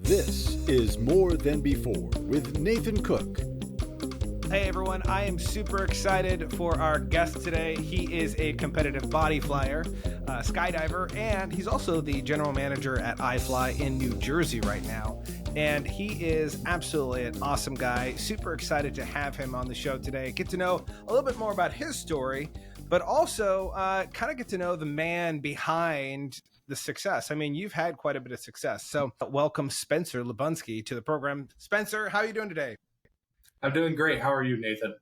This is More Than Before with Nathan Cook. Hey everyone, I am super excited for our guest today. He is a competitive body flyer, skydiver, and he's also the general manager at iFly in New Jersey right now. And he is absolutely an awesome guy. Super excited to have him on the show today. Get to know a little bit more about his story, but also kind of get to know the man behind the success. I mean, you've had quite a bit of success. So welcome Spencer Lebinski to the program. Spencer, how are you doing today? I'm doing great. How are you, Nathan?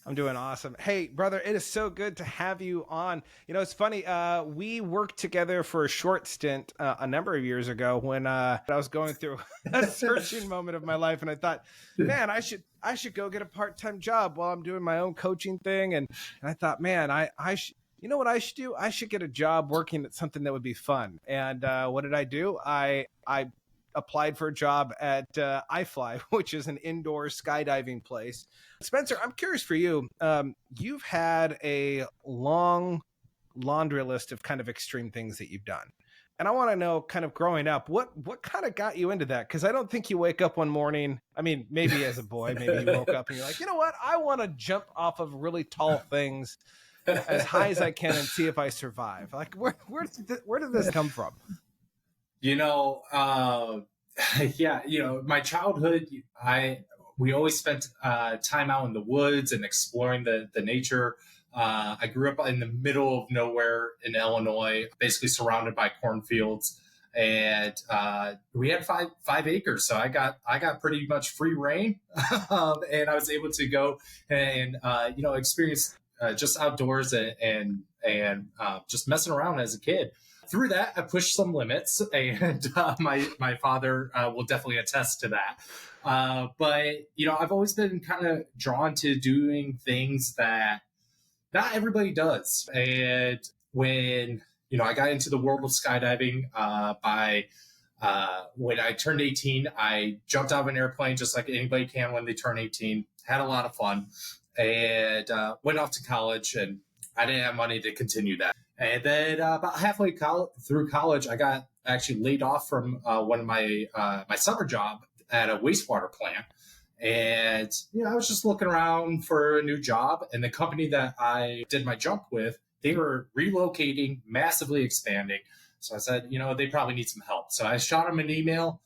I'm doing awesome. Hey, brother, it is so good to have you on. You know, it's funny. We worked together for a short stint a number of years ago when I was going through a searching moment of my life. And I thought, man, I should go get a part-time job while I'm doing my own coaching thing. And I thought, man, you know what I should do? I should get a job working at something that would be fun. And what did I do? I applied for a job at iFly, which is an indoor skydiving place. Spencer, I'm curious for you. You've had a long laundry list of kind of extreme things that you've done. And I want to know, kind of growing up, what kind of got you into that? Because I don't think you wake up one morning, I mean, maybe as a boy, maybe you woke up and you're like, you know what? I want to jump off of really tall things as high as I can and see if I survive. Like, where did this come from? You know, yeah, my childhood, we always spent time out in the woods and exploring the nature. I grew up in the middle of nowhere in Illinois, basically surrounded by cornfields, and we had five acres, so I got pretty much free reign, and I was able to go and experience just outdoors and just messing around as a kid. Through that, I pushed some limits, and my father will definitely attest to that. But I've always been kind of drawn to doing things that not everybody does. And when I got into the world of skydiving, when I turned 18, I jumped out of an airplane just like anybody can when they turn 18. Had a lot of fun, and went off to college, and I didn't have money to continue that. And then about halfway through college, I got actually laid off from one of my summer job at a wastewater plant. And, I was just looking around for a new job. And the company that I did my jump with, they were relocating, massively expanding. So I said, they probably need some help. So I shot them an email,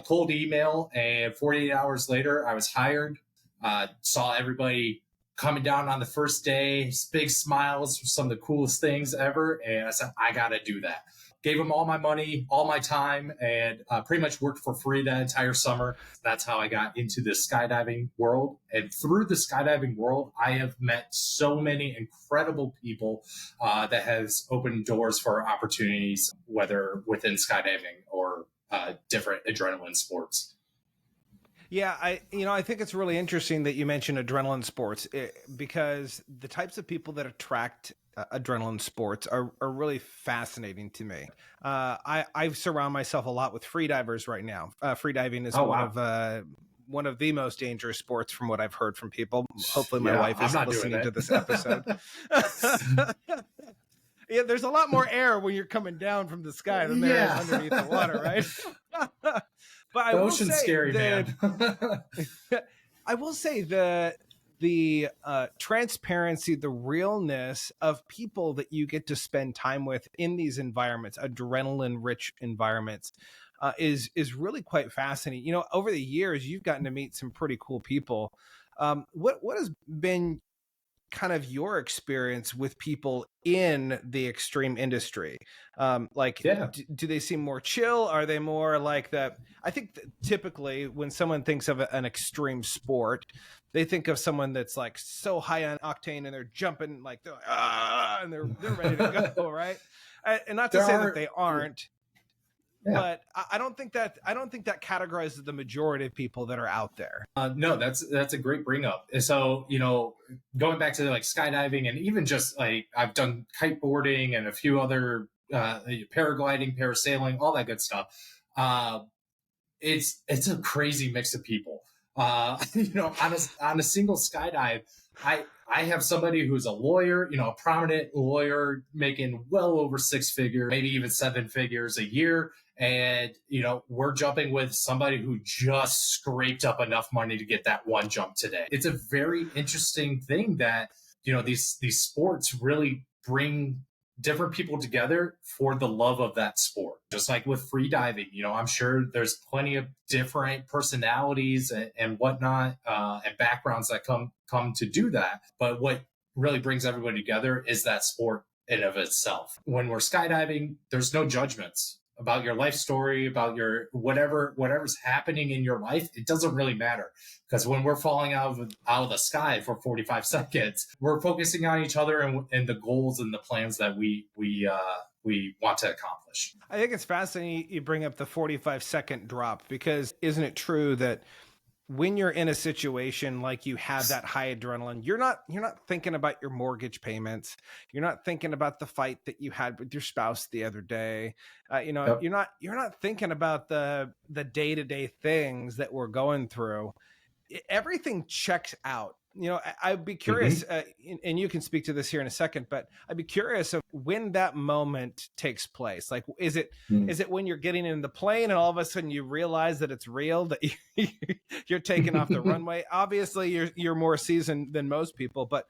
cold email, and 48 hours later, I was hired. Saw everybody coming down on the first day, big smiles, some of the coolest things ever. And I said, I got to do that. Gave them all my money, all my time, and pretty much worked for free that entire summer. That's how I got into the skydiving world. And through the skydiving world, I have met so many incredible people that has opened doors for opportunities, whether within skydiving or different adrenaline sports. Yeah, I think it's really interesting that you mentioned adrenaline sports because the types of people that attract adrenaline sports are really fascinating to me. I surround myself a lot with freedivers right now. Freediving is one of the most dangerous sports from what I've heard from people. Hopefully my wife is listening to this episode. Yeah, there's a lot more air when you're coming down from the sky than there is underneath the water, right? But the ocean's scary, man. I will say the transparency, the realness of people that you get to spend time with in these environments, adrenaline-rich environments, is really quite fascinating. Over the years, you've gotten to meet some pretty cool people. What has been kind of your experience with people in the extreme industry? Do they seem more chill? Are they more like that? I think typically when someone thinks of an extreme sport, they think of someone that's like so high on octane and they're jumping like and they're ready to go, right? And not to say that they aren't. Yeah. But I don't think that categorizes the majority of people that are out there. No, that's a great bring up. And so, going back to like skydiving and even just like I've done kiteboarding and a few other paragliding, parasailing, all that good stuff. It's a crazy mix of people. On a single skydive, I have somebody who's a lawyer, a prominent lawyer making well over 6 figures, maybe even 7 figures a year. And, we're jumping with somebody who just scraped up enough money to get that one jump today. It's a very interesting thing that, these sports really bring different people together for the love of that sport. Just like with free diving, I'm sure there's plenty of different personalities and whatnot and backgrounds that come to do that. But what really brings everybody together is that sport in of itself. When we're skydiving, there's no judgments about your life story, about your whatever's happening in your life. It doesn't really matter, because when we're falling out of the sky for 45 seconds, we're focusing on each other and the goals and the plans that we want to accomplish. I think it's fascinating you bring up the 45-second drop, because isn't it true that when you're in a situation like you have that high adrenaline, you're not thinking about your mortgage payments. You're not thinking about the fight that you had with your spouse the other day. Yep. You're not thinking about the day-to-day things that we're going through. Everything checks out. I'd be curious, and you can speak to this here in a second, but I'd be curious of when that moment takes place. Like, is it when you're getting in the plane and all of a sudden you realize that it's real, that you're taking off the runway? Obviously, you're more seasoned than most people, but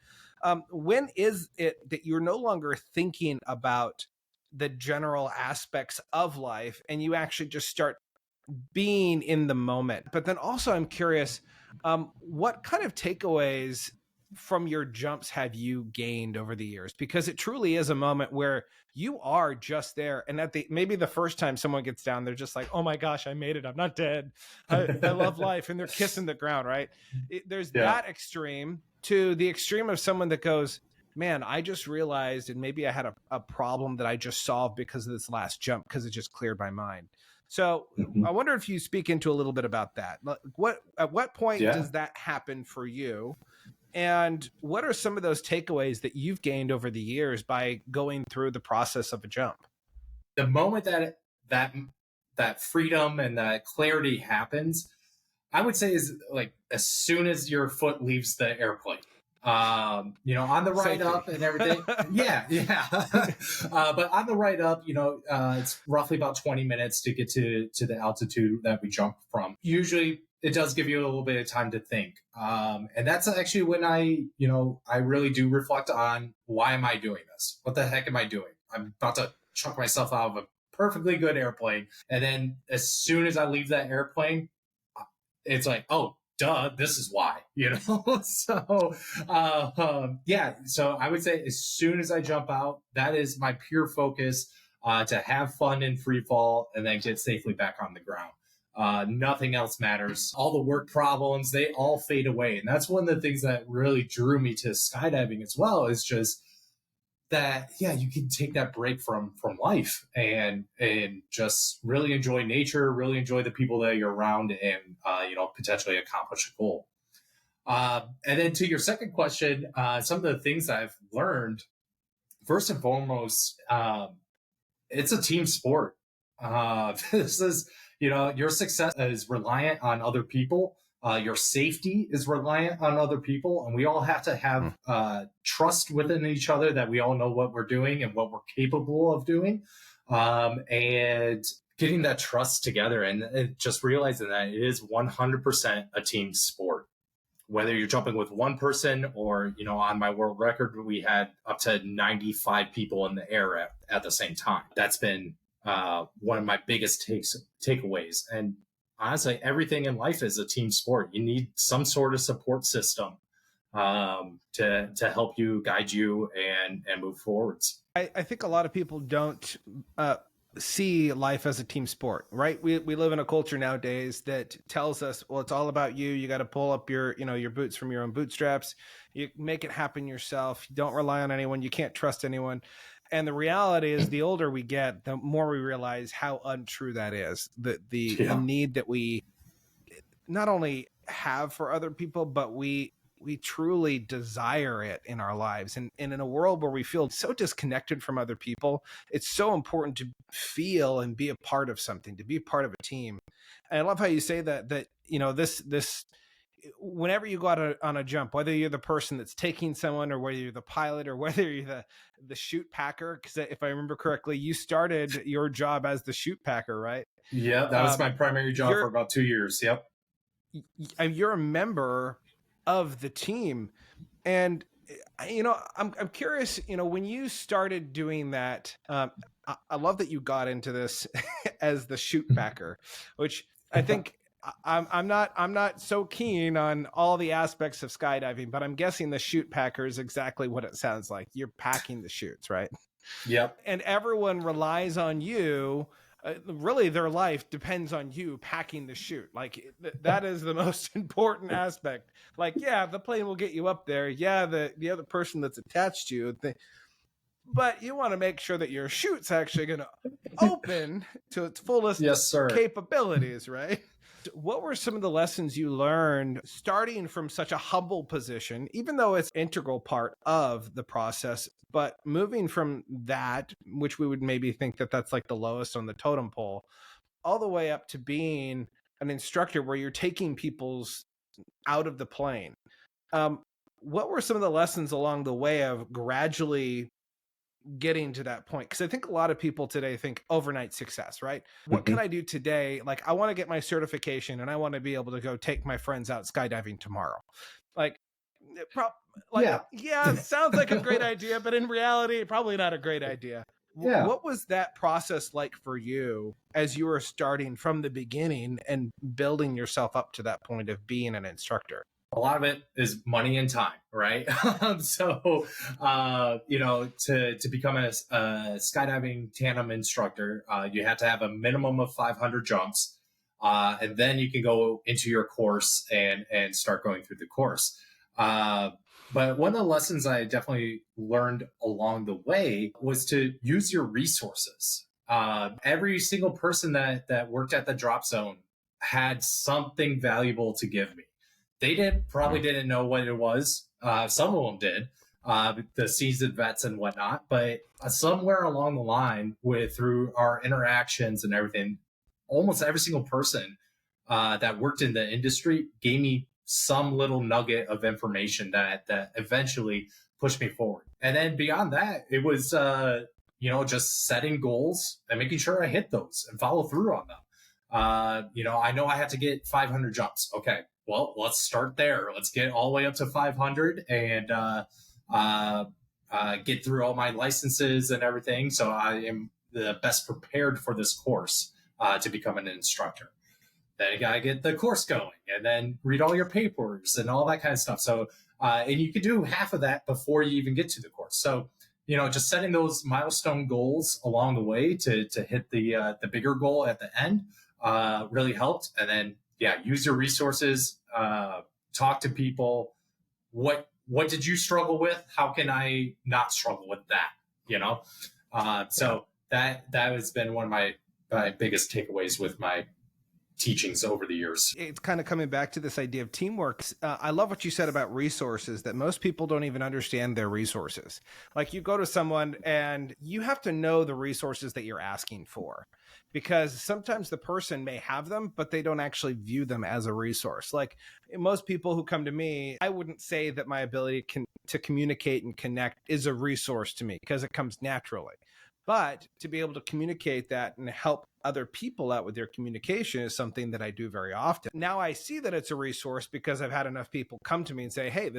when is it that you're no longer thinking about the general aspects of life and you actually just start being in the moment? But then also, I'm curious, what kind of takeaways from your jumps have you gained over the years? Because it truly is a moment where you are just there. And maybe the first time someone gets down, they're just like, oh my gosh, I made it. I'm not dead. I love life. And they're kissing the ground, right? There's that extreme to the extreme of someone that goes, man, I just realized, and maybe I had a problem that I just solved because of this last jump, because it just cleared my mind. So I wonder if you speak into a little bit about that. At what point does that happen for you? And what are some of those takeaways that you've gained over the years by going through the process of a jump? The moment that freedom and that clarity happens, I would say is like as soon as your foot leaves the airplane. On the ride up and everything. Yeah. But on the ride up, it's roughly about 20 minutes to get to the altitude that we jump from. Usually it does give you a little bit of time to think. And that's actually when I really do reflect on, why am I doing this? What the heck am I doing? I'm about to chuck myself out of a perfectly good airplane. And then as soon as I leave that airplane, it's like, oh, duh, this is why, So, so I would say as soon as I jump out, that is my pure focus, to have fun in free fall and then get safely back on the ground. Nothing else matters. All the work problems, they all fade away. And that's one of the things that really drew me to skydiving as well, is just that, you can take that break from life and just really enjoy nature, really enjoy the people that you're around, and potentially accomplish a goal. And then to your second question, some of the things I've learned, first and foremost, it's a team sport. This is, your success is reliant on other people. Your safety is reliant on other people, and we all have to have trust within each other, that we all know what we're doing and what we're capable of doing, and getting that trust together, and just realizing that it is 100% a team sport. Whether you're jumping with one person or, on my world record, we had up to 95 people in the air at the same time. That's been one of my biggest takeaways. And honestly, everything in life is a team sport. You need some sort of support system to help you, guide you, and move forwards. I think a lot of people don't see life as a team sport, right? We live in a culture nowadays that tells us, well, it's all about you. You got to pull up your boots from your own bootstraps. You make it happen yourself. You don't rely on anyone. You can't trust anyone. And the reality is, the older we get, the more we realize how untrue that is. The need that we not only have for other people, but we truly desire it in our lives. And in a world where we feel so disconnected from other people, it's so important to feel and be a part of something, to be part of a team. And I love how you say that this whenever you go out on a jump, whether you're the person that's taking someone or whether you're the pilot or whether you're the chute packer, because if I remember correctly, you started your job as the chute packer, right? Yeah, that was my primary job for about 2 years. Yep. You're a member of the team. And, I'm curious, when you started doing that, I love that you got into this as the chute packer, which I think I'm not so keen on all the aspects of skydiving, but I'm guessing the chute packer is exactly what it sounds like. You're packing the chutes, right? Yep. And everyone relies on you. Really, their life depends on you packing the chute. Like that is the most important aspect. Like, yeah, the plane will get you up there. Yeah, the other person that's attached to you. But you want to make sure that your chute's actually going to open to its fullest capabilities, right? What were some of the lessons you learned starting from such a humble position, even though it's an integral part of the process, but moving from that, which we would maybe think that that's like the lowest on the totem pole, all the way up to being an instructor where you're taking people's out of the plane? What were some of the lessons along the way of gradually getting to that point? Because I think a lot of people today think overnight success, right? What can I do today? Like, I want to get my certification and I want to be able to go take my friends out skydiving tomorrow. Like, yeah, it sounds like a great idea, but in reality, probably not a great idea. Yeah. What was that process like for you as you were starting from the beginning and building yourself up to that point of being an instructor? A lot of it is money and time, right? So, to become a skydiving tandem instructor, you have to have a minimum of 500 jumps, and then you can go into your course and start going through the course. But one of the lessons I definitely learned along the way was to use your resources. Every single person that worked at the drop zone had something valuable to give me. They probably didn't know what it was. Some of them did, the seasoned vets and whatnot. But somewhere along the line, through our interactions and everything, almost every single person that worked in the industry gave me some little nugget of information that eventually pushed me forward. And then beyond that, it was just setting goals and making sure I hit those and follow through on them. I know I had to get 500 jumps. Okay. Well, let's start there. Let's get all the way up to 500 and get through all my licenses and everything. So I am the best prepared for this course to become an instructor. Then you got to get the course going and then read all your papers and all that kind of stuff. So, and you can do half of that before you even get to the course. So, just setting those milestone goals along the way to hit the bigger goal at the end really helped. And then, use your resources, talk to people. What did you struggle with? How can I not struggle with that? So that has been one of my biggest takeaways with my teachings over the years. It's kind of coming back to this idea of teamwork. I love what you said about resources, that most people don't even understand their resources. Like, you go to someone and you have to know the resources that you're asking for, because sometimes the person may have them, but they don't actually view them as a resource. Like, most people who come to me, I wouldn't say that my ability to communicate and connect is a resource to me, because it comes naturally. But to be able to communicate that and help other people out with their communication is something that I do very often. Now I see that it's a resource because I've had enough people come to me and say, hey,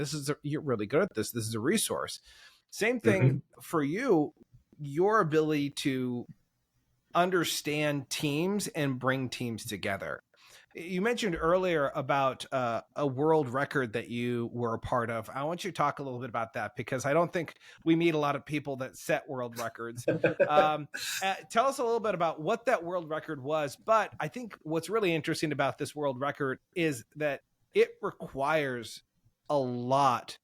you're really good at this. This is a resource. Same thing for you, your ability to understand teams and bring teams together. You mentioned earlier about a world record that you were a part of. I want you to talk a little bit about that, because I don't think we meet a lot of people that set world records. Tell us a little bit about what that world record was. But I think what's really interesting about this world record is that it requires a lot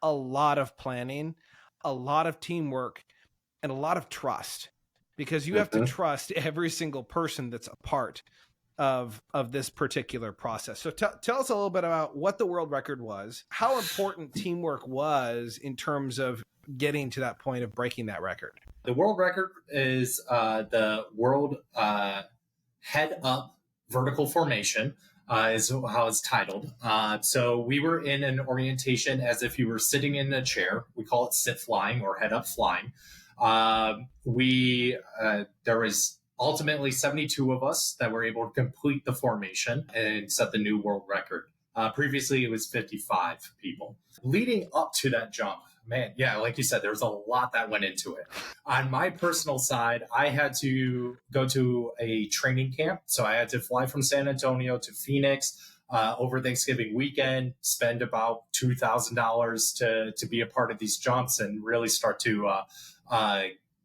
of planning, a lot of teamwork, and a lot of trust, because you have to trust every single person that's a part of this particular process. So tell us a little bit about what the world record was, how important teamwork was in terms of getting to that point of breaking that record. The world record is the world head up vertical formation. is how it's titled. So we were in an orientation as if you were sitting in a chair. We call it sit flying or head up flying. There was ultimately 72 of us that were able to complete the formation and set the new world record. Previously, it was 55 people. Leading up to that jump, man, yeah, like you said, there was a lot that went into it. On my personal side, I had to go to a training camp. So I had to fly from San Antonio to Phoenix over Thanksgiving weekend, spend about $2,000 to be a part of these jumps and really start to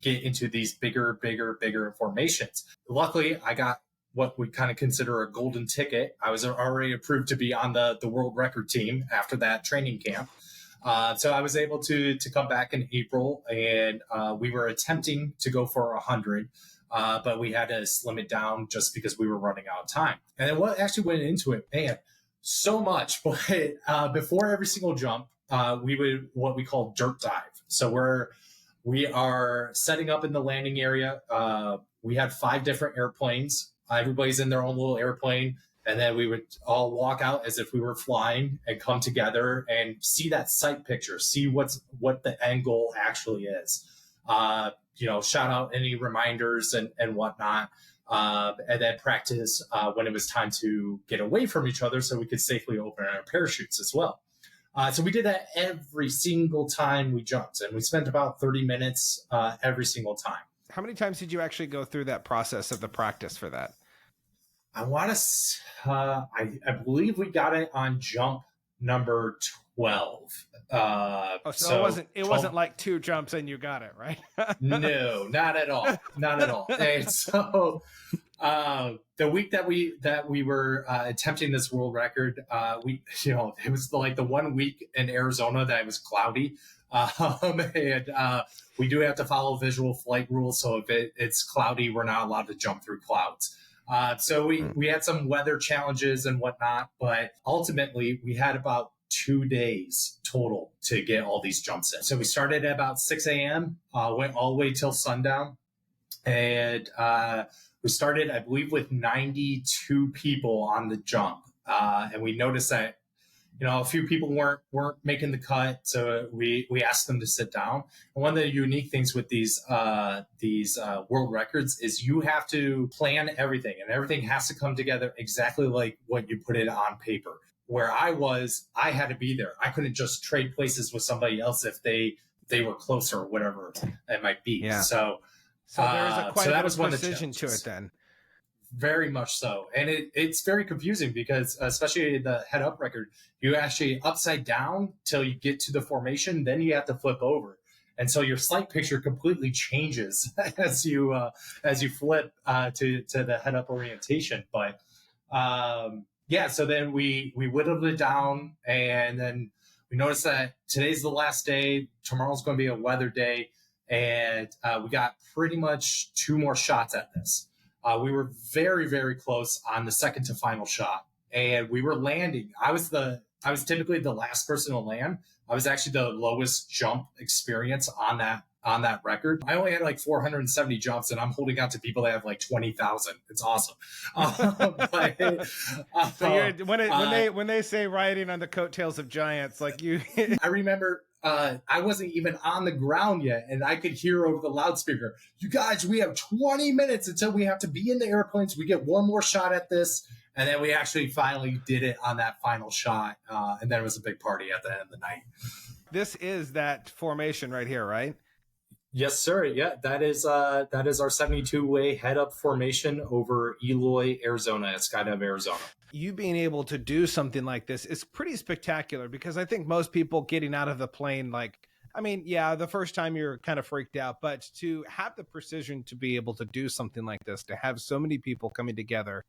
get into these bigger formations. Luckily, I got what we kind of consider a golden ticket. I was already approved to be on the world record team after that training camp. So I was able to come back in April, and we were attempting to go for 100, but we had to slim it down just because we were running out of time. And then what actually went into it, man, so much. But before every single jump, we would what we call dirt dive. So we are setting up in the landing area. We had 5 different airplanes. Everybody's in their own little airplane. And then we would all walk out as if we were flying and come together and see that sight picture, see what the end goal actually is. Shout out any reminders and whatnot. And then practice when it was time to get away from each other so we could safely open our parachutes as well. So we did that every single time we jumped, and we spent about 30 minutes every single time. How many times did you actually go through that process of the practice for that? I I believe we got it on jump number 12. So it wasn't like 2 jumps and you got it, right? No, not at all. Not at all. And so the week that we were attempting this world record, it was like the 1 week in Arizona that it was cloudy. And we do have to follow visual flight rules. So if it's cloudy, we're not allowed to jump through clouds. So we had some weather challenges and whatnot, but ultimately we had about 2 days total to get all these jumps in. So we started at about 6 a.m., went all the way till sundown. And we started, I believe, with 92 people on the jump. And we noticed that, a few people weren't making the cut. So we asked them to sit down. And one of the unique things with these world records is you have to plan everything, and everything has to come together exactly like what you put it on paper. Where I had to be there. I couldn't just trade places with somebody else if they were closer or whatever it might be. Yeah. So there's quite a bit of one precision to it then. Very much so. And it's very confusing because especially the head up record, you actually upside down till you get to the formation, then you have to flip over. And so your sight picture completely changes as you flip to the head up orientation. But so then we whittled it down, and then we noticed that today's the last day. Tomorrow's going to be a weather day. And we got pretty much 2 more shots at this. We were very, very close on the second to final shot, and we were landing. I was typically the last person to land. I was actually the lowest jump experience on that record. I only had like 470 jumps, and I'm holding out to people that have like 20,000. It's awesome. When they say riding on the coattails of giants, like you, I remember. I wasn't even on the ground yet, and I could hear over the loudspeaker, "You guys, we have 20 minutes until we have to be in the airplanes. We get 1 more shot at this." And then we actually finally did it on that final shot. And then it was a big party at the end of the night. This is that formation right here, right? Yes, sir. Yeah, that is our 72-way head-up formation over Eloy, Arizona, at Skydive, Arizona. You being able to do something like this is pretty spectacular, because I think most people getting out of the plane, the first time you're kind of freaked out, but to have the precision to be able to do something like this, to have so many people coming together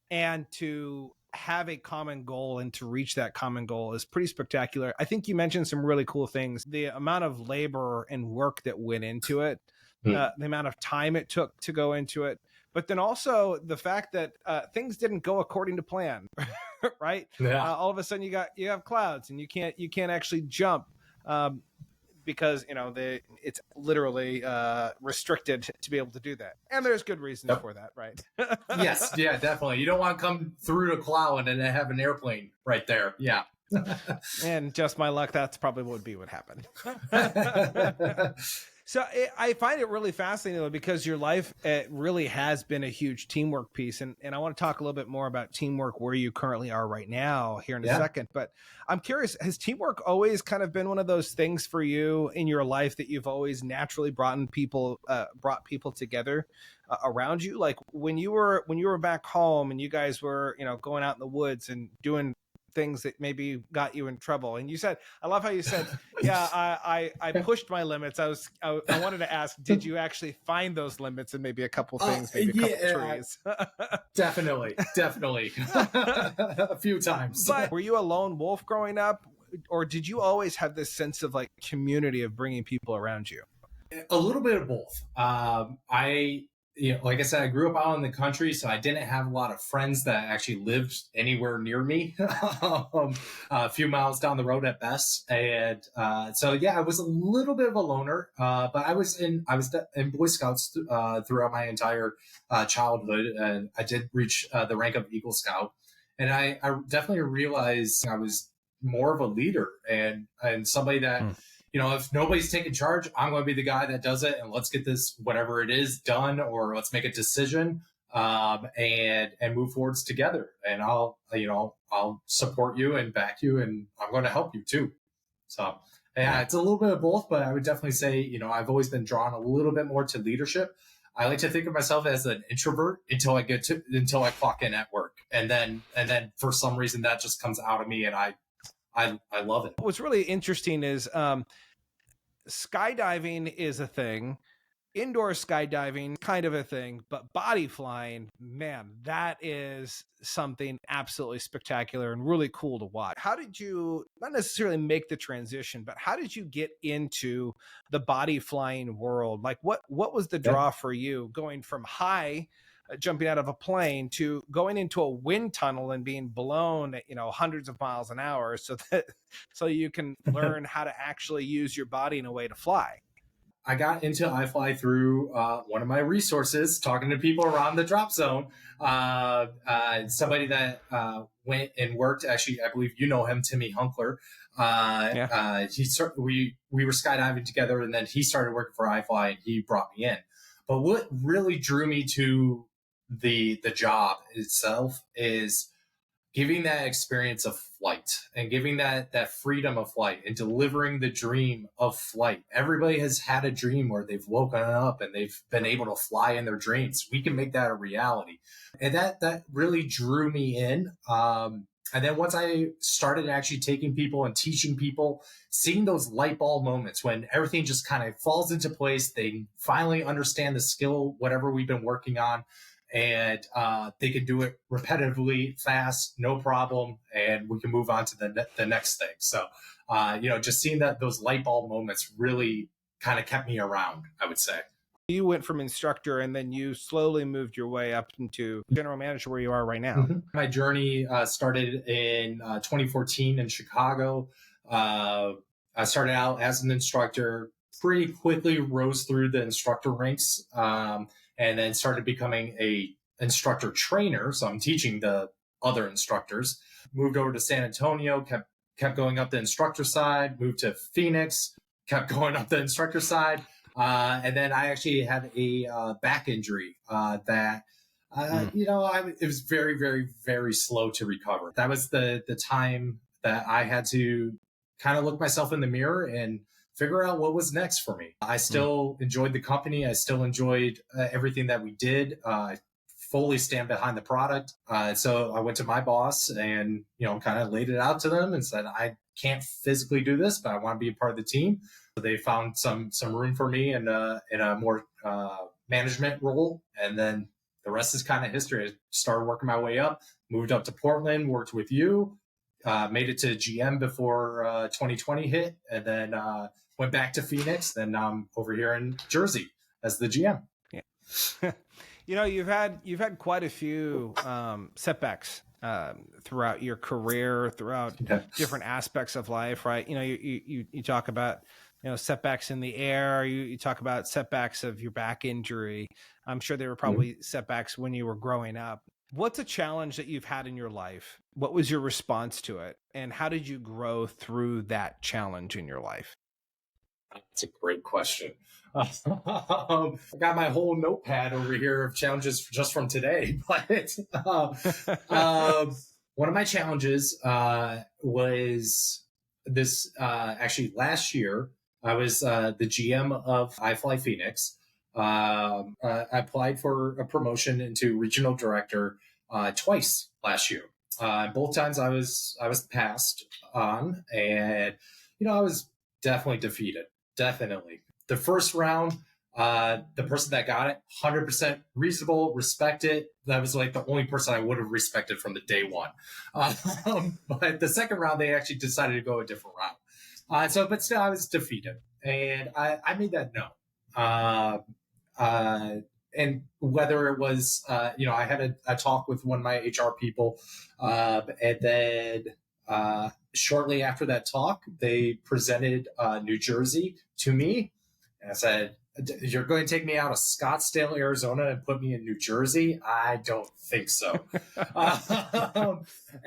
and to have a common goal and to reach that common goal is pretty spectacular. I think you mentioned some really cool things. The amount of labor and work that went into it, the amount of time it took to go into it, but then also the fact that things didn't go according to plan, right? Yeah. All of a sudden you have clouds and you can't actually jump. because it's literally restricted to be able to do that, and there's good reasons for that, right? Yes, yeah, definitely. You don't want to come through to cloud and then have an airplane right there. Yeah. And just my luck, that's probably what happened. So I find it really fascinating, though, because your life really has been a huge teamwork piece. And I want to talk a little bit more about teamwork where you currently are right now here in a second. But I'm curious, has teamwork always kind of been one of those things for you in your life that you've always naturally brought people together around you? Like when you were back home and you guys were, going out in the woods and doing things that maybe got you in trouble, and you said, I love how you said, yeah, I pushed my limits. I wanted to ask, did you actually find those limits and maybe a couple things, maybe a couple trees? Definitely a few times. But were you a lone wolf growing up, or did you always have this sense of like community of bringing people around you? A little bit of both. Like I said, I grew up out in the country, so I didn't have a lot of friends that actually lived anywhere near me, a few miles down the road at best. And so, yeah, I was a little bit of a loner, but I was in Boy Scouts throughout my entire childhood, and I did reach the rank of Eagle Scout. And I definitely realized I was more of a leader and somebody that if nobody's taking charge, I'm going to be the guy that does it, and let's get this, whatever it is, done, or let's make a decision, and move forwards together. And I'll support you and back you, and I'm going to help you too. So yeah, it's a little bit of both, but I would definitely say, I've always been drawn a little bit more to leadership. I like to think of myself as an introvert until I clock in at work. And then for some reason that just comes out of me, and I love it. What's really interesting is skydiving is a thing, indoor skydiving kind of a thing, but body flying, man, that is something absolutely spectacular and really cool to watch. How did you not necessarily make the transition, but how did you get into the body flying world? Like what was the draw for you going from high jumping out of a plane to going into a wind tunnel and being blown at hundreds of miles an hour so you can learn how to actually use your body in a way to fly? I got into iFly through one of my resources, talking to people around the drop zone. Somebody that went and worked, actually, I believe you know him, Timmy Hunkler. We were skydiving together, and then he started working for iFly, and he brought me in. But what really drew me to the job itself is giving that experience of flight and giving that freedom of flight and delivering the dream of flight. Everybody has had a dream where they've woken up and they've been able to fly in their dreams. We can make that a reality. And that really drew me in. And then once I started actually taking people and teaching people, seeing those light bulb moments when everything just kind of falls into place, they finally understand the skill, whatever we've been working on, and they can do it repetitively, fast, no problem, and we can move on to the next thing. So, just seeing those light bulb moments really kind of kept me around, I would say. You went from instructor, and then you slowly moved your way up into general manager where you are right now. Mm-hmm. My journey started in 2014 in Chicago. I started out as an instructor, pretty quickly rose through the instructor ranks, and then started becoming a instructor trainer. So I'm teaching the other instructors. Moved over to San Antonio, kept going up the instructor side, moved to Phoenix, kept going up the instructor side. And then I actually had a back injury that, it was very, very, very slow to recover. That was the time that I had to kind of look myself in the mirror and figure out what was next for me. I still enjoyed the company. I still enjoyed everything that we did. I fully stand behind the product. So I went to my boss and, kind of laid it out to them and said, I can't physically do this, but I want to be a part of the team. So they found some room for me in a more management role. And then the rest is kind of history. I started working my way up, moved up to Portland, worked with you, made it to GM before 2020 hit, and then went back to Phoenix. Then I'm over here in Jersey as the GM. Yeah. You've had quite a few setbacks throughout your career, throughout different aspects of life, right? You talk about setbacks in the air. You talk about setbacks of your back injury. I'm sure there were probably setbacks when you were growing up. What's a challenge that you've had in your life? What was your response to it? And how did you grow through that challenge in your life? That's a great question. I got my whole notepad over here of challenges just from today. But one of my challenges was this actually last year. I was the GM of iFly Phoenix. I applied for a promotion into regional director twice last year. Both times I was passed on, and I was definitely defeated. Definitely. The first round, the person that got it, 100% reasonable, respect it. That was like the only person I would have respected from the day one. But the second round, they actually decided to go a different route. But still, I was defeated. And I made that known. And whether it was, I had a talk with one of my HR people, and then shortly after that talk, they presented New Jersey to me. And I said, "You're going to take me out of Scottsdale, Arizona and put me in New Jersey? I don't think so."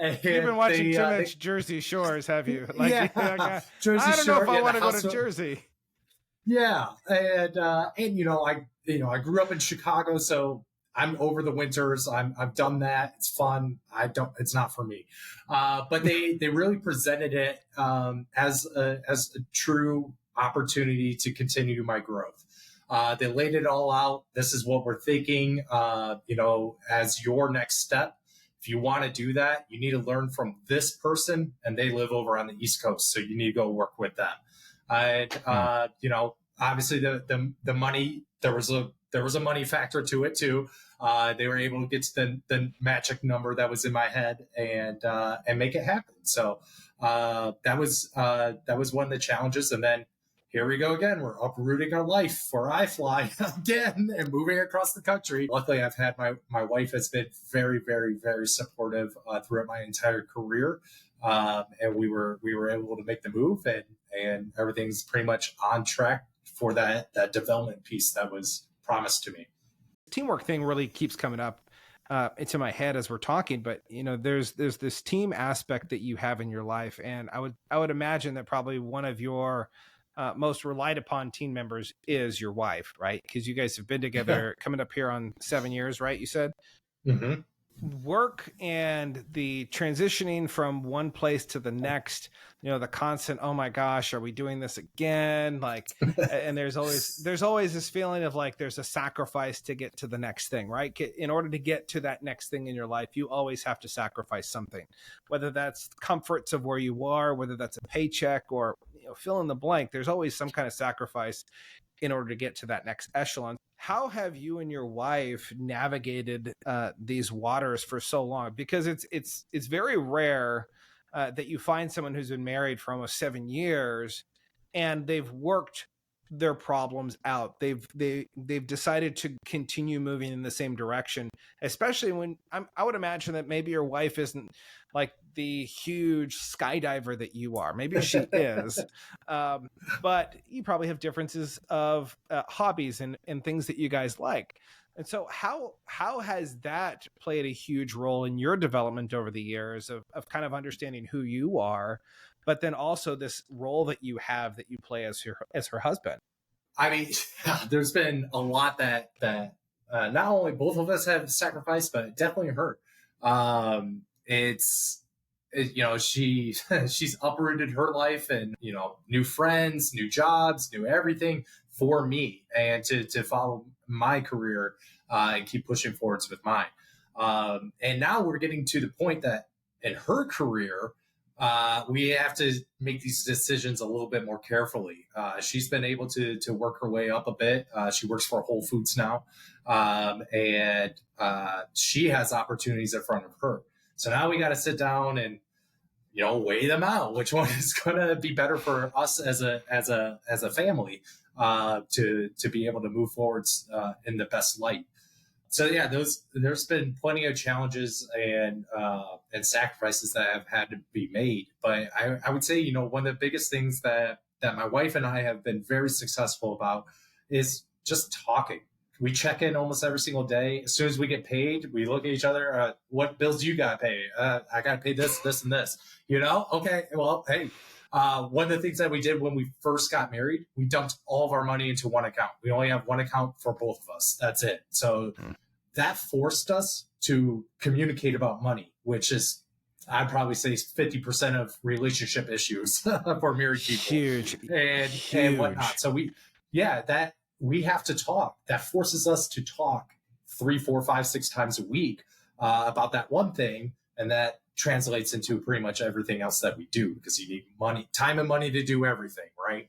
You've been watching too much Jersey Shores, have you? Jersey I don't know if I want to go to Shore. Jersey. Yeah. And I grew up in Chicago, so I'm over the winters. I've done that. It's fun. It's not for me. But they really presented it as a true opportunity to continue my growth. They laid it all out. This is what we're thinking, as your next step. If you want to do that, you need to learn from this person, and they live over on the East Coast, so you need to go work with them. Obviously the money, there was a money factor to it too. They were able to get to the magic number that was in my head and make it happen. So that was one of the challenges. And then here we go again. We're uprooting our life for iFly again and moving across the country. Luckily, I've had my wife has been very, very, very supportive throughout my entire career. And we were able to make the move, and everything's pretty much on track for that development piece that was promised to me. Teamwork thing really keeps coming up into my head as we're talking, but there's this team aspect that you have in your life, and I would imagine that probably one of your most relied upon team members is your wife, right? Because you guys have been together coming up here on 7 years, right? You said. Mm-hmm. Work and the transitioning from one place to the next, the constant, oh my gosh, are we doing this again? And there's always this feeling of like, there's a sacrifice to get to the next thing, right? In order to get to that next thing in your life, you always have to sacrifice something, whether that's comforts of where you are, whether that's a paycheck or, fill in the blank. There's always some kind of sacrifice in order to get to that next echelon. How have you and your wife navigated these waters for so long? Because it's very rare that you find someone who's been married for almost 7 years and they've worked their problems out. They've decided to continue moving in the same direction, especially when I would imagine that maybe your wife isn't like the huge skydiver that you are. Maybe she is, but you probably have differences of hobbies and things that you guys like. And so how has that played a huge role in your development over the years of kind of understanding who you are, but then also this role that you have that you play as her husband? I mean, there's been a lot that not only both of us have sacrificed, but definitely her. She's uprooted her life and, new friends, new jobs, new everything for me and to follow my career and keep pushing forwards with mine. And now we're getting to the point that in her career, we have to make these decisions a little bit more carefully. She's been able to work her way up a bit. She works for Whole Foods now, and she has opportunities in front of her. So now we got to sit down and weigh them out. Which one is going to be better for us as a family to be able to move forwards in the best light. So yeah, there's been plenty of challenges and sacrifices that have had to be made. But I would say, one of the biggest things that that my wife and I have been very successful about is just talking. We check in almost every single day. As soon as we get paid, we look at each other. What bills you got to pay? I got to pay this, this, and this. Okay, well, hey, one of the things that we did when we first got married, we dumped all of our money into one account. We only have one account for both of us. That's it. So that forced us to communicate about money, which is, I'd probably say, 50% of relationship issues for married people. Huge. And whatnot. So we have to talk. That forces us to talk 3, 4, 5, 6 times a week about that one thing. And that translates into pretty much everything else that we do, because you need money, time and money to do everything, right?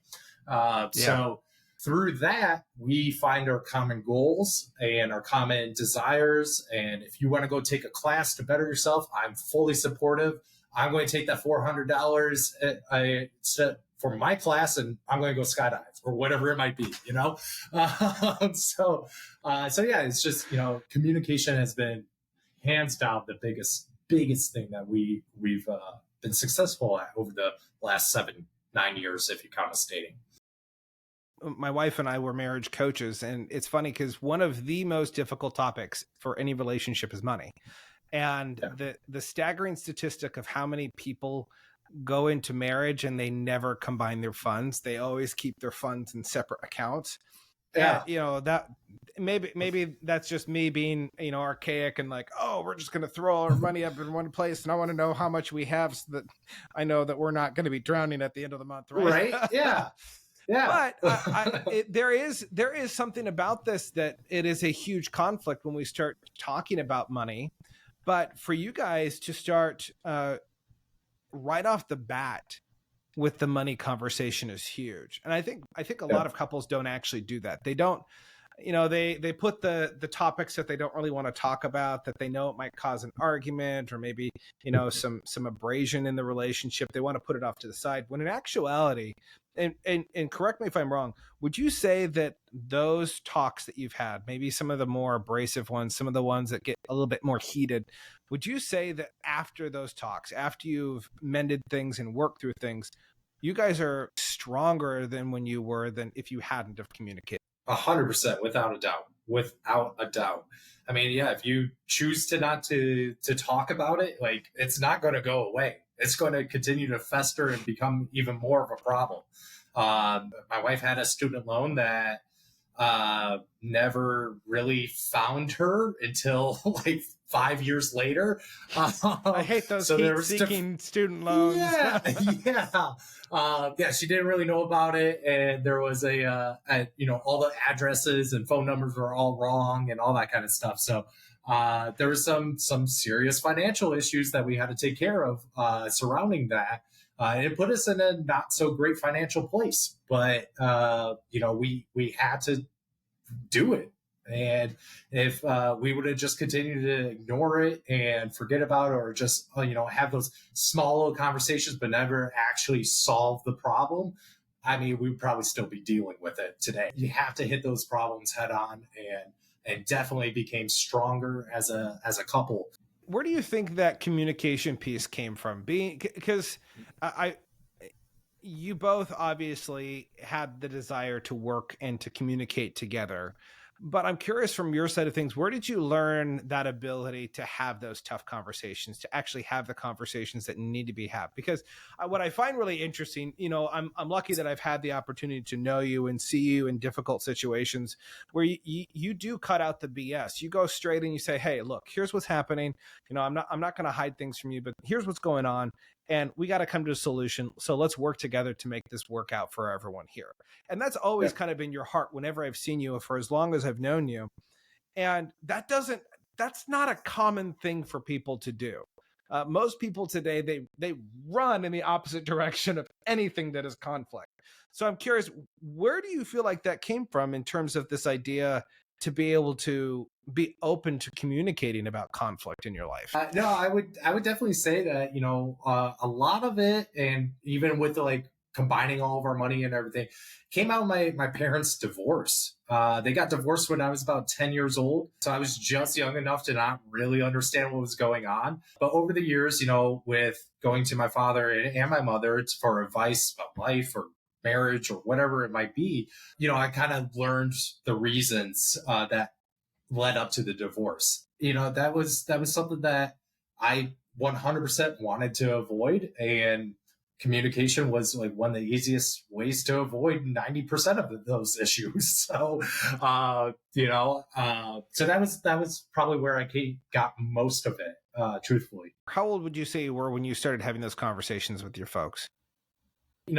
So through that, we find our common goals and our common desires. And if you want to go take a class to better yourself, I'm fully supportive. I'm going to take that $400 for my class, and I'm going to go skydive or whatever it might be, So yeah, it's just, communication has been hands down the biggest thing that we've been successful at over the last 7-9 years, if you count us dating. My wife and I were marriage coaches, and it's funny because one of the most difficult topics for any relationship is money. And the staggering statistic of how many people go into marriage and they never combine their funds. They always keep their funds in separate accounts. Yeah. That maybe that's just me being, archaic and like, oh, we're just going to throw our money up in one place. And I want to know how much we have so that I know that we're not going to be drowning at the end of the month. Right. Yeah. Yeah. But there is something about this that it is a huge conflict when we start talking about money. But for you guys to start right off the bat with the money conversation is huge. And I think a lot of couples don't actually do that. They don't, they put the topics that they don't really want to talk about, that they know it might cause an argument or maybe, some abrasion in the relationship. They want to put it off to the side, when in actuality, and correct me if I'm wrong, would you say that those talks that you've had, maybe some of the more abrasive ones, some of the ones that get a little bit more heated, would you say that after those talks, after you've mended things and worked through things, you guys are stronger than when you were than if you hadn't have communicated? 100%, without a doubt. I mean, yeah, if you choose to not to talk about it, like, it's not going to go away. It's going to continue to fester and become even more of a problem. My wife had a student loan that never really found her until like 5 years later. I hate those heat-seeking student loans. Yeah. She didn't really know about it, and there was all the addresses and phone numbers were all wrong and all that kind of stuff. So there was some serious financial issues that we had to take care of surrounding that. It put us in a not so great financial place, but we had to do it. And if we would have just continued to ignore it and forget about it, or just have those small little conversations but never actually solve the problem, I mean, we'd probably still be dealing with it today. You have to hit those problems head on, and definitely became stronger as a couple. Where do you think that communication piece came from? Because you both obviously had the desire to work and to communicate together. But I'm curious, from your side of things, where did you learn that ability to have those tough conversations, to actually have the conversations that need to be had? Because what I find really interesting, I'm lucky that I've had the opportunity to know you and see you in difficult situations where you do cut out the BS. You go straight and you say, hey, look, here's what's happening. I'm not going to hide things from you, but here's what's going on. And we got to come to a solution. So let's work together to make this work out for everyone here. And that's always kind of been your heart whenever I've seen you, for as long as I've known you. And that's not a common thing for people to do. Most people today, they run in the opposite direction of anything that is conflict. So I'm curious, where do you feel like that came from in terms of this idea to be able to be open to communicating about conflict in your life? No, I would definitely say that, a lot of it, and even with the combining all of our money and everything, came out of my parents' divorce. They got divorced when I was about 10 years old. So I was just young enough to not really understand what was going on. But over the years, with going to my father and my mother for advice about life or marriage or whatever it might be, I kind of learned the reasons that led up to the divorce. That was something that I 100% wanted to avoid, and communication was like one of the easiest ways to avoid 90% of those issues. So, so that was probably where I got most of it, truthfully. How old would you say you were when you started having those conversations with your folks?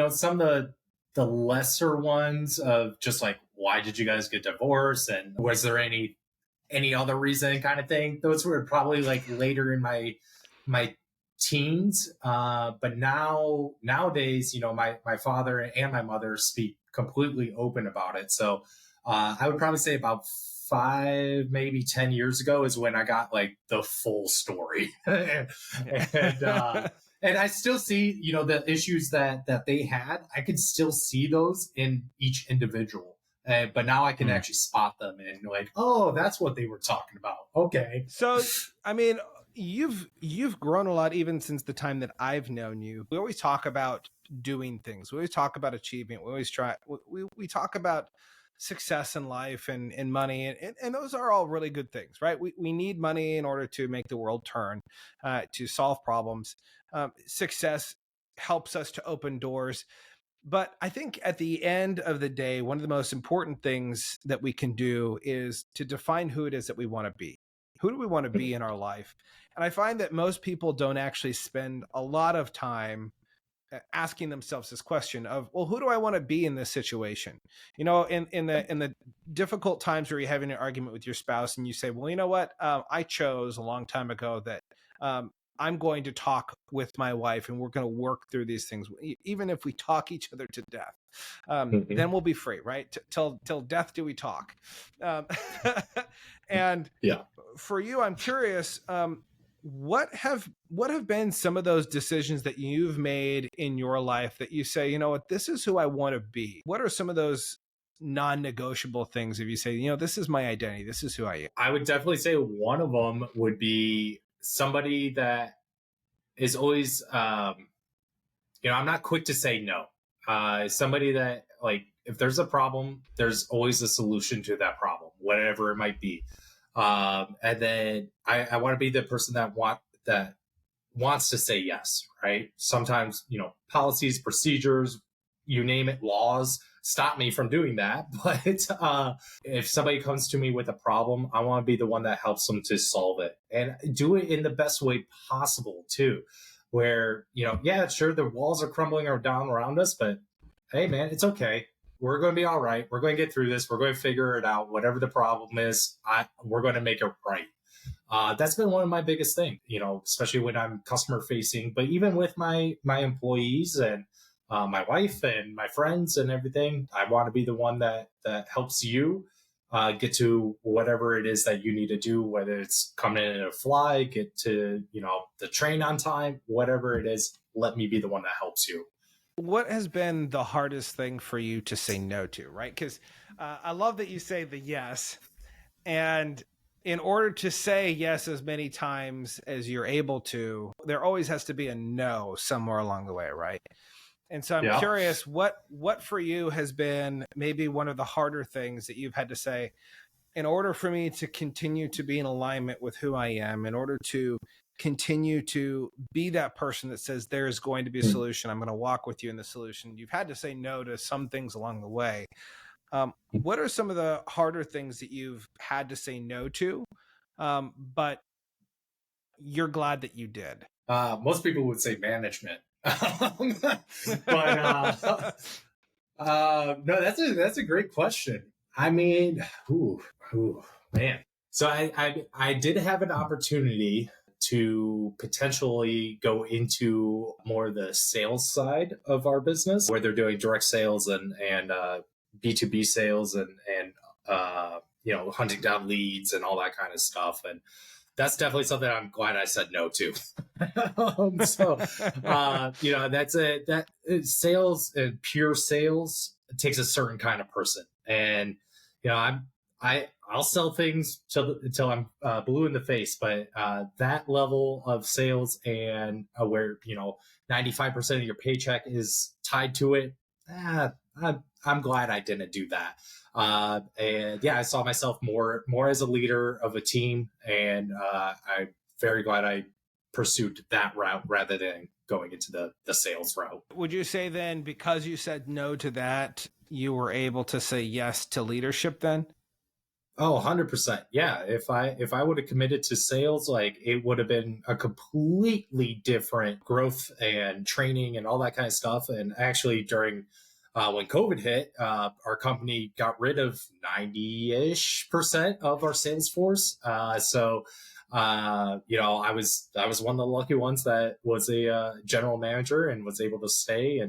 Some of the lesser ones of just like, why did you guys get divorced? And was there any other reason kind of thing? Those were probably like later in my teens. But nowadays, my father and my mother speak completely open about it. So I would probably say about 5, maybe 10 years ago is when I got like the full story. and I still see, the issues that they had. I could still see those in each individual. But now I can actually spot them and like, oh, that's what they were talking about. Okay. So, I mean, you've grown a lot even since the time that I've known you. We always talk about doing things. We always talk about achievement. We always we talk about success in life and money. And those are all really good things, right? We need money in order to make the world turn, to solve problems. Success helps us to open doors. But I think at the end of the day, one of the most important things that we can do is to define who it is that we want to be. Who do we want to be in our life? And I find that most people don't actually spend a lot of time asking themselves this question of, well, who do I want to be in this situation? In the difficult times where you're having an argument with your spouse and you say, well, you know what? I chose a long time ago that I'm going to talk with my wife and we're going to work through these things. Even if we talk each other to death, then we'll be free, right? Till death do we talk. And yeah, for you, I'm curious, what have been some of those decisions that you've made in your life that you say, you know what, this is who I want to be? What are some of those non-negotiable things if you say, this is my identity, this is who I am? I would definitely say one of them would be somebody that is always, I'm not quick to say no. Somebody that, like, if there's a problem, there's always a solution to that problem, whatever it might be. And then I want to be the person that wants to say yes, right? Sometimes, policies, procedures, you name it, laws stop me from doing that. But if somebody comes to me with a problem, I want to be the one that helps them to solve it and do it in the best way possible too. Where, yeah, sure, the walls are crumbling down around us, but hey, man, it's okay. We're going to be all right. We're going to get through this. We're going to figure it out. Whatever the problem is, we're going to make it right. That's been one of my biggest things, especially when I'm customer facing, but even with my employees and my wife and my friends and everything, I want to be the one that helps you get to whatever it is that you need to do, whether it's coming in a fly, get to, the train on time, whatever it is, let me be the one that helps you. What has been the hardest thing for you to say no to, right? Because I love that you say the yes. And in order to say yes as many times as you're able to, there always has to be a no somewhere along the way, right? And so I'm curious, what for you has been maybe one of the harder things that you've had to say, in order for me to continue to be in alignment with who I am, in order to continue to be that person that says there's going to be a solution, I'm going to walk with you in the solution. You've had to say no to some things along the way. What are some of the harder things that you've had to say no to, but you're glad that you did? Most people would say management. But no, that's a great question. I mean, man. So I did have an opportunity to potentially go into more the sales side of our business, where they're doing direct sales and B2B sales and hunting down leads and all that kind of stuff. And that's definitely something I'm glad I said no to. That sales and pure sales takes a certain kind of person. And, I'll sell things until I'm blue in the face, but that level of sales and where 95% of your paycheck is tied to it, I'm glad I didn't do that. And yeah, I saw myself more as a leader of a team, and I'm very glad I pursued that route rather than going into the sales route. Would you say then, because you said no to that, you were able to say yes to leadership then? Oh, 100%. Yeah. If I would have committed to sales, like it would have been a completely different growth and training and all that kind of stuff. And actually during when COVID hit, our company got rid of 90-ish% of our sales force. I was one of the lucky ones that was a general manager and was able to stay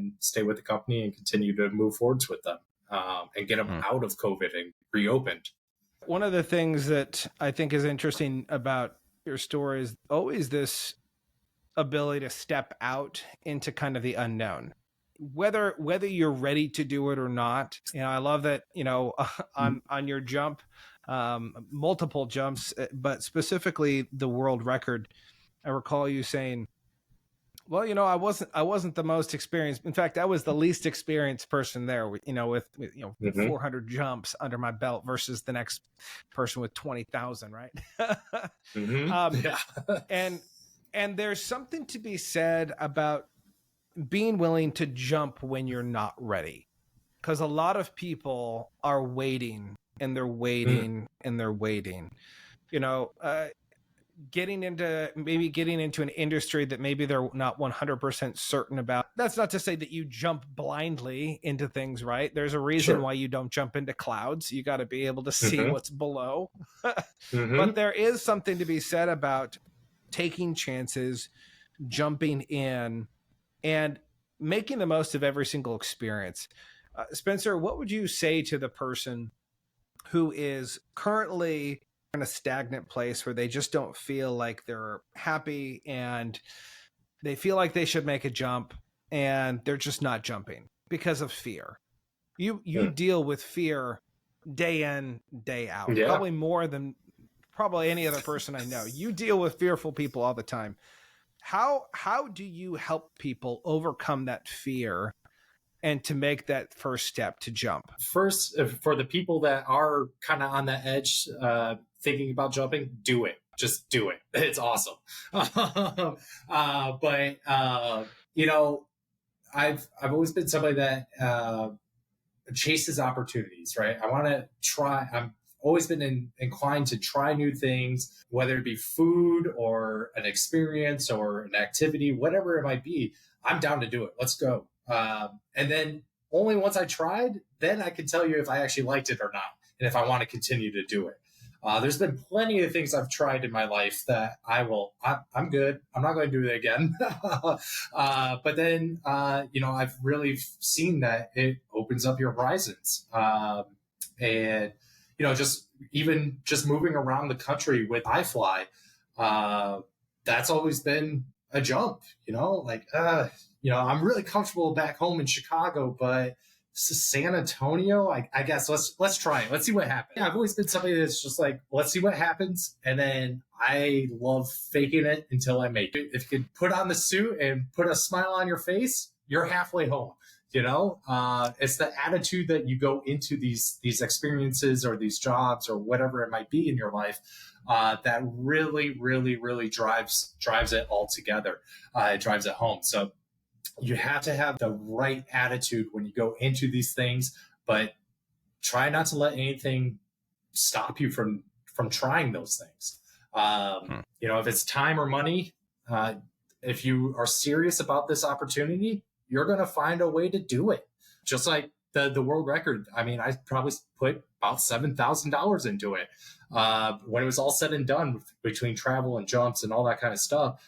with the company and continue to move forwards with them, and get them out of COVID and reopened. One of the things that I think is interesting about your story is always this ability to step out into kind of the unknown, whether you're ready to do it or not. I love that, on your jump, multiple jumps, but specifically the world record. I recall you saying, well, I wasn't the most experienced. In fact, I was the least experienced person there, with 400 jumps under my belt versus the next person with 20,000, right? Yeah. and there's something to be said about being willing to jump when you're not ready. Because a lot of people are waiting and they're waiting and they're waiting. Getting into an industry that maybe they're not 100% certain about. That's not to say that you jump blindly into things, right? There's a reason why you don't jump into clouds. You got to be able to see what's below. But there is something to be said about taking chances, jumping in, and making the most of every single experience. Spencer, what would you say to the person who is currently in a stagnant place where they just don't feel like they're happy and they feel like they should make a jump and they're just not jumping because of fear? You deal with fear day in, day out, probably more than any other person I know. You deal with fearful people all the time. How do you help people overcome that fear and to make that first step to jump? First, for the people that are kind of on the edge, thinking about jumping, do it. Just do it. It's awesome. I've always been somebody that chases opportunities, right? I want to try. I'm always been inclined to try new things, whether it be food or an experience or an activity, whatever it might be. I'm down to do it. Let's go. And then only once I tried, then I can tell you if I actually liked it or not, and if I want to continue to do it. There's been plenty of things I've tried in my life that I'm good. I'm not going to do it again. But then, I've really seen that it opens up your horizons. And, just moving around the country with iFly, that's always been a jump, I'm really comfortable back home in Chicago, but San Antonio, I guess let's try it. Let's see what happens. Yeah, I've always been somebody that's just like, let's see what happens. And then I love faking it until I make it. If you could put on the suit and put a smile on your face, you're halfway home. It's the attitude that you go into these experiences or these jobs or whatever it might be in your life, that really, really, really drives it all together. It drives it home. So you have to have the right attitude when you go into these things, but try not to let anything stop you from trying those things. If it's time or money, if you are serious about this opportunity, you're going to find a way to do it. Just like the world record. I mean, I probably put about $7,000 into it. When it was all said and done between travel and jumps and all that kind of stuff,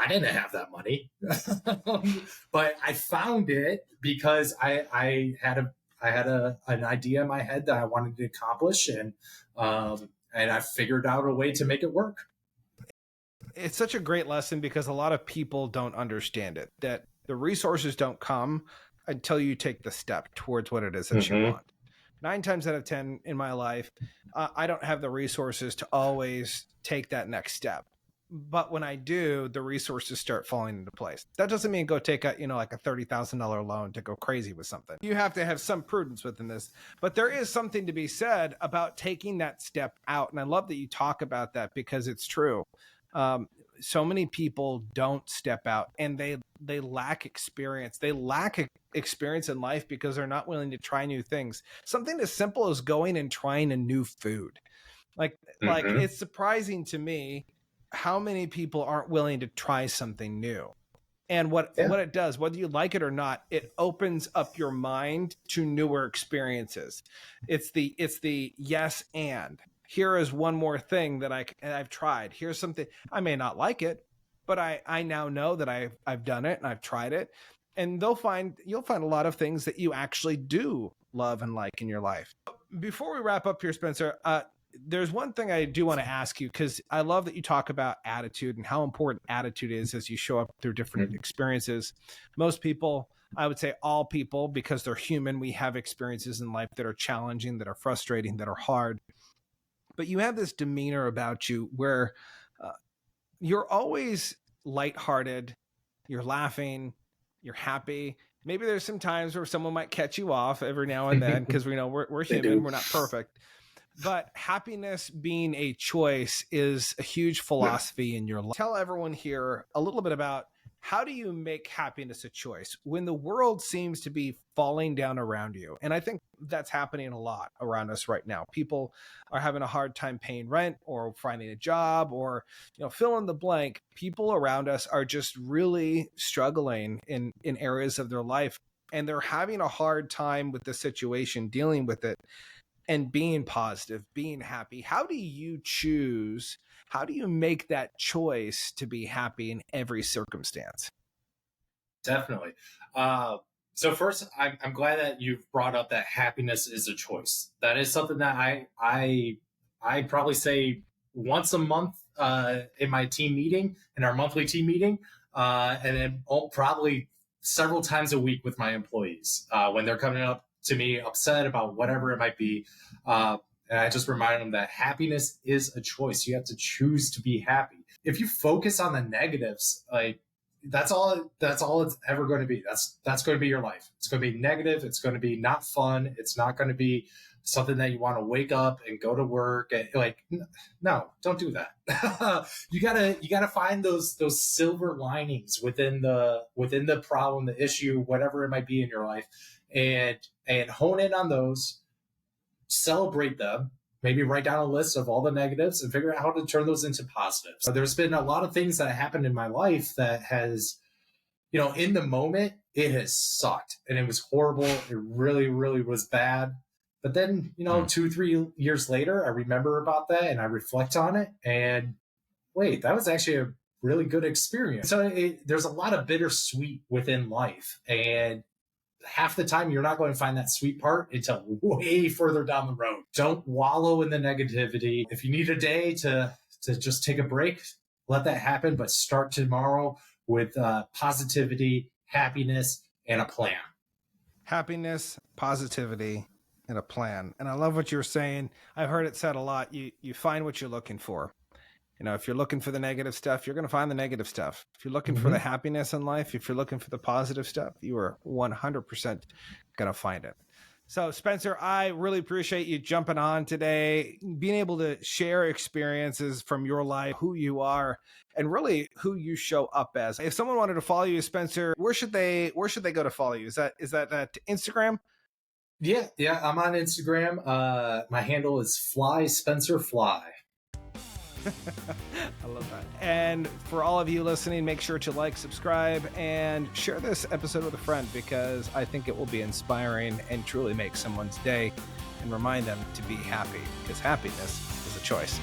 I didn't have that money, but I found it because I had an idea in my head that I wanted to accomplish, and I figured out a way to make it work. It's such a great lesson because a lot of people don't understand it, that the resources don't come until you take the step towards what it is that you want. 9 times out of 10 in my life, I don't have the resources to always take that next step. But when I do, the resources start falling into place. That doesn't mean go take a, like a $30,000 loan to go crazy with something. You have to have some prudence within this, but there is something to be said about taking that step out. And I love that you talk about that because it's true. So many people don't step out, and they lack experience. They lack experience in life because they're not willing to try new things. Something as simple as going and trying a new food. Like it's surprising to me how many people aren't willing to try something new. And what it does, whether you like it or not, it opens up your mind to newer experiences. It's the yes and. Here is one more thing that I've tried. Here's something I may not like it, but I now know that I've done it and I've tried it. And you'll find a lot of things that you actually do love and like in your life. Before we wrap up here, Spencer, there's one thing I do want to ask you, because I love that you talk about attitude and how important attitude is as you show up through different experiences. Most people, I would say all people, because they're human, we have experiences in life that are challenging, that are frustrating, that are hard. But you have this demeanor about you where you're always lighthearted, you're laughing, you're happy. Maybe there's some times where someone might catch you off every now and then, because we know we're human, we're not perfect. But happiness being a choice is a huge philosophy in your life. Tell everyone here a little bit about, how do you make happiness a choice when the world seems to be falling down around you? And I think that's happening a lot around us right now. People are having a hard time paying rent or finding a job, or, fill in the blank. People around us are just really struggling in areas of their life, and they're having a hard time with the situation, dealing with it, and being positive, being happy. How do you make that choice to be happy in every circumstance? Definitely. So first, I'm glad that you've brought up that happiness is a choice. That is something that I probably say once a month in my team meeting, in our monthly team meeting, and then probably several times a week with my employees when they're coming up to me upset about whatever it might be. And I just remind them that happiness is a choice. You have to choose to be happy. If you focus on the negatives, that's all it's ever going to be. That's going to be your life. It's going to be negative. It's going to be not fun. It's not going to be something that you want to wake up and go to work. And no, don't do that. You gotta find those silver linings within the problem, the issue, whatever it might be in your life, and hone in on those, celebrate them, maybe write down a list of all the negatives and figure out how to turn those into positives. So there's been a lot of things that happened in my life that has, in the moment, it has sucked and it was horrible. It really, really was bad. But then, 2-3 years later, I remember about that and I reflect on it, and wait, that was actually a really good experience. So there's a lot of bittersweet within life, and half the time you're not going to find that sweet part until way further down the road. Don't wallow in the negativity. If you need a day to just take a break, let that happen, but start tomorrow with positivity, happiness, and a plan. Happiness, positivity, and a plan. And I love what you're saying. I've heard it said a lot. You find what you're looking for. If you're looking for the negative stuff, you're going to find the negative stuff. If you're looking for the happiness in life, if you're looking for the positive stuff, you are 100% going to find it. So, Spencer, I really appreciate you jumping on today, being able to share experiences from your life, who you are, and really who you show up as. If someone wanted to follow you, Spencer, where should they go to follow you? Is that Instagram? Yeah, I'm on Instagram. My handle is FlySpencerFly. I love that. And for all of you listening, make sure to like, subscribe, and share this episode with a friend, because I think it will be inspiring and truly make someone's day and remind them to be happy, because happiness is a choice.